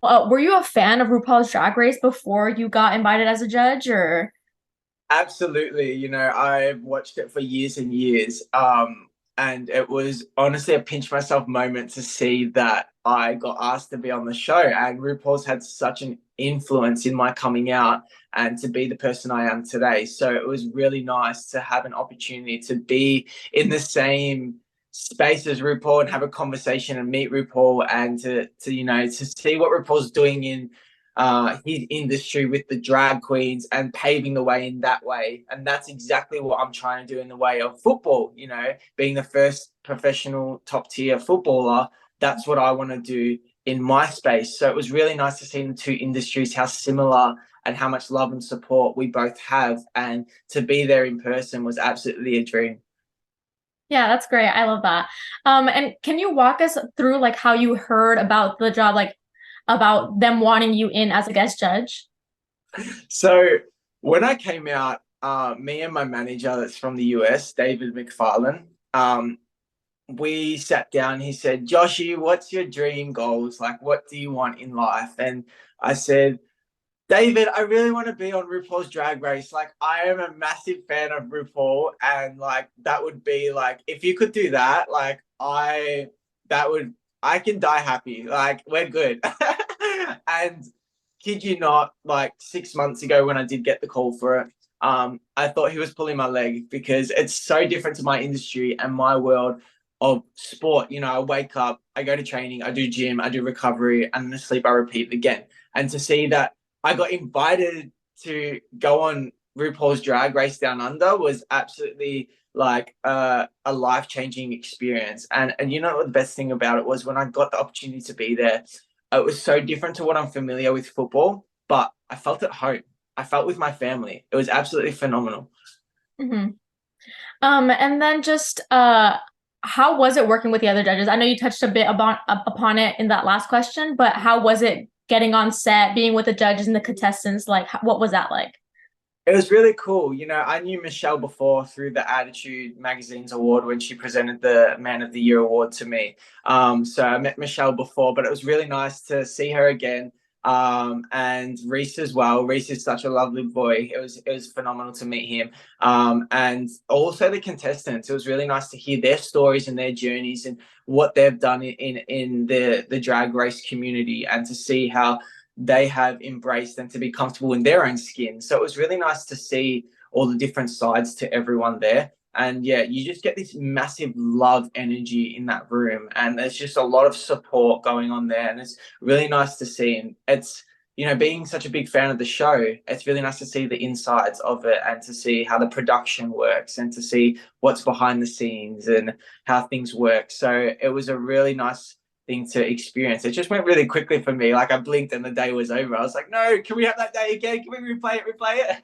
Were you a fan of RuPaul's Drag Race before you got invited as a judge, or? Absolutely. I watched it for years and years. And it was honestly a pinch myself moment to see that I got asked to be on the show. And RuPaul's had such an influence in my coming out and to be the person I am today. So it was really nice to have an opportunity to be in the same space as RuPaul and have a conversation and meet RuPaul and to see what RuPaul's doing in his industry with the drag queens and paving the way in that way. And that's exactly what I'm trying to do in the way of football, being the first professional top tier footballer. That's what I want to do in my space. So it was really nice to see in the two industries how similar and how much love and support we both have. And to be there in person was absolutely a dream. Yeah, that's great. I love that. And can you walk us through like how you heard about the job, like about them wanting you in as a guest judge? So when I came out, me and my manager that's from the US, David McFarlane, we sat down. He said, Joshy, what's your dream goals? Like, what do you want in life? And I said, David, I really want to be on RuPaul's Drag Race. Like, I am a massive fan of RuPaul, and like that would be like if you could do that, that would I can die happy. Like, we're good. And kid you not, like 6 months ago when I did get the call for it, I thought he was pulling my leg because it's so different to my industry and my world of sport. I wake up, I go to training, I do gym, I do recovery, and then sleep, I repeat again. And to see that I got invited to go on RuPaul's Drag Race Down Under was absolutely like a life changing experience. And you know what the best thing about it was when I got the opportunity to be there, it was so different to what I'm familiar with football, but I felt at home. I felt with my family. It was absolutely phenomenal. Hmm. And then just how was it working with the other judges? I know you touched a bit upon it in that last question, but how was it getting on set, being with the judges and the contestants? Like, what was that like? It was really cool. I knew Michelle before through the Attitude Magazine's award when she presented the Man of the Year award to me. So I met Michelle before, but it was really nice to see her again. And Reese as well. Reese is such a lovely boy. It was phenomenal to meet him. And also the contestants. It was really nice to hear their stories and their journeys and what they've done in the drag race community and to see how they have embraced and to be comfortable in their own skin. So it was really nice to see all the different sides to everyone there. And yeah, you just get this massive love energy in that room. And there's just a lot of support going on there. And it's really nice to see. And being such a big fan of the show, it's really nice to see the insides of it and to see how the production works and to see what's behind the scenes and how things work. So it was a really nice thing to experience. It just went really quickly for me. Like I blinked and the day was over. I was like, no, can we have that day again? Can we replay it?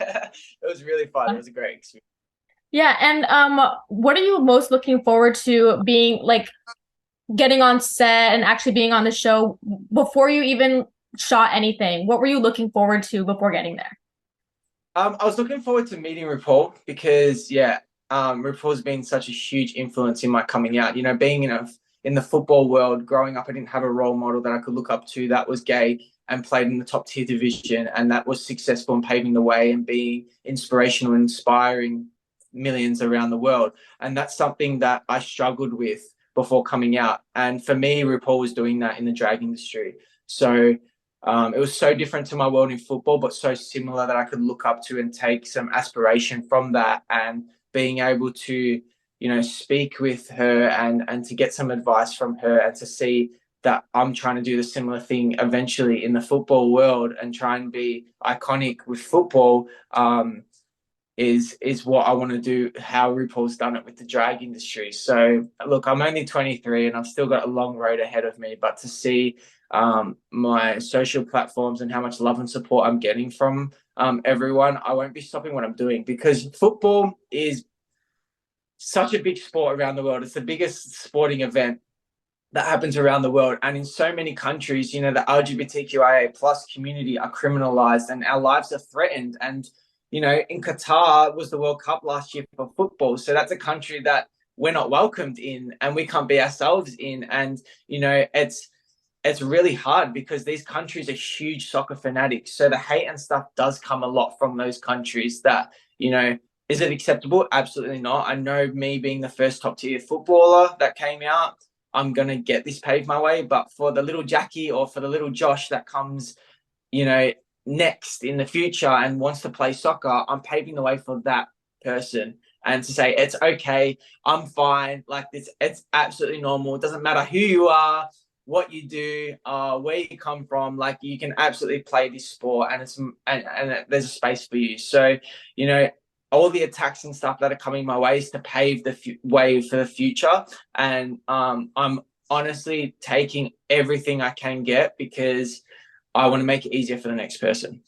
It was really fun. It was a great experience. Yeah, and what are you most looking forward to being like getting on set and actually being on the show before you even shot anything? What were you looking forward to before getting there? I was looking forward to meeting RuPaul because yeah, RuPaul's been such a huge influence in my coming out. Being in the football world, growing up, I didn't have a role model that I could look up to that was gay and played in the top tier division and that was successful in paving the way and being inspirational and inspiring millions around the world. And that's something that I struggled with before coming out. And for me, RuPaul was doing that in the drag industry. So it was so different to my world in football, but so similar that I could look up to and take some aspiration from that and being able to, speak with her and to get some advice from her and to see that I'm trying to do the similar thing eventually in the football world and try and be iconic with football is what I want to do, how RuPaul's done it with the drag industry. So look, I'm only 23 and I've still got a long road ahead of me, but to see my social platforms and how much love and support I'm getting from everyone, I won't be stopping what I'm doing because football is such a big sport around the world. It's the biggest sporting event that happens around the world. And in so many countries, the LGBTQIA plus community are criminalized and our lives are threatened. And, in Qatar was the World Cup last year for football. So that's a country that we're not welcomed in and we can't be ourselves in. And, it's it's really hard because these countries are huge soccer fanatics. So the hate and stuff does come a lot from those countries that, you know, is it acceptable? Absolutely not. I know me being the first top tier footballer that came out, I'm going to get this paved my way. But for the little Jackie or for the little Josh that comes, you know, next in the future and wants to play soccer, I'm paving the way for that person. And to say it's okay, I'm fine. Like it's absolutely normal. It doesn't matter who you are, what you do, where you come from. Like you can absolutely play this sport, and and there's a space for you. So you know, all the attacks and stuff that are coming my way is to pave the way for the future. And I'm honestly taking everything I can get because I want to make it easier for the next person.